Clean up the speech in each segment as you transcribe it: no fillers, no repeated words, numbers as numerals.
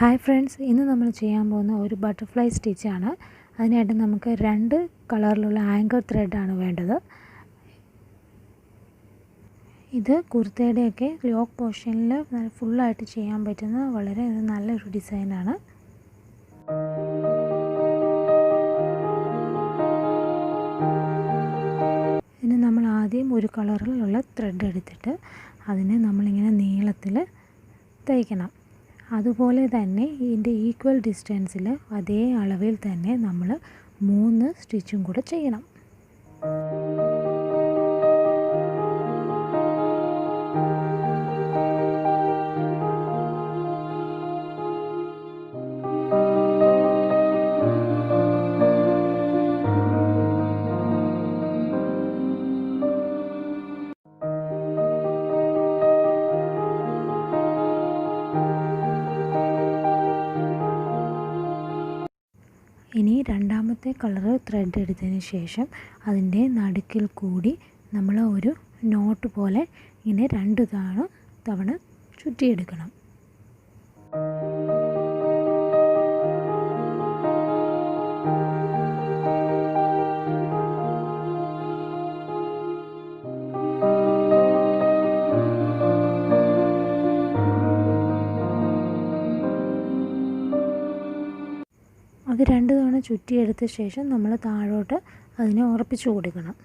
Hi friends, ഇന്ന് നമ്മൾ ചെയ്യാൻ പോകുന്ന ഒരു ബട്ടർഫ്ലൈ സ്റ്റിച്ചാണ്. അതിനായിട്ട് നമുക്ക് 2 കളറിലുള്ള ആങ്കർ ത്രെഡാണ് വേണ്ടത്. ഇത് കുർത്തയുടെയൊക്കെ യോക്ക് പോർഷനിൽ ഫുള്ളായിട്ട് ചെയ്യാൻ പറ്റുന്ന വളരെ നല്ലൊരു ഡിസൈനാണ്. ഇതിന് നമ്മൾ ആദ്യം ഒരു കളറിലുള്ള ത്രെഡ് എടുത്തിട്ട് അതിനെ നമ്മളിങ്ങനെ നീളത്തിൽ തയ്ക്കണം. അതുപോലെ തന്നെ ഇതിൻ്റെ ഈക്വൽ ഡിസ്റ്റൻസിൽ അതേ അളവിൽ തന്നെ നമ്മൾ 3 സ്റ്റിച്ചും കൂടെ ചെയ്യണം. ഇനി രണ്ടാമത്തെ കളർ ത്രെഡ് എടുത്തതിന് ശേഷം അതിൻ്റെ നടുക്കിൽ കൂടി നമ്മൾ ഒരു നോട്ട് പോലെ ഇങ്ങനെ 2 തവണ ചുറ്റിയെടുക്കണം. അത് 2 തവണ ചുറ്റിയെടുത്ത ശേഷം നമ്മൾ താഴോട്ട് അതിനെ ഉറപ്പിച്ചു കൊടുക്കണം.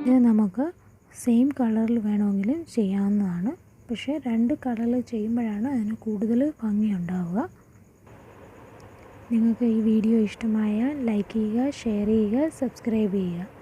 ഇത് നമുക്ക് സെയിം കളറിൽ വേണമെങ്കിലും ചെയ്യാവുന്നതാണ്. പക്ഷേ 2 കളറിൽ ചെയ്യുമ്പോഴാണ് അതിന് കൂടുതൽ ഭംഗിയുണ്ടാവുക. നിങ്ങൾക്ക് ഈ വീഡിയോ ഇഷ്ടമായാൽ ലൈക്ക് ചെയ്യുക, ഷെയർ ചെയ്യുക, സബ്സ്ക്രൈബ് ചെയ്യുക.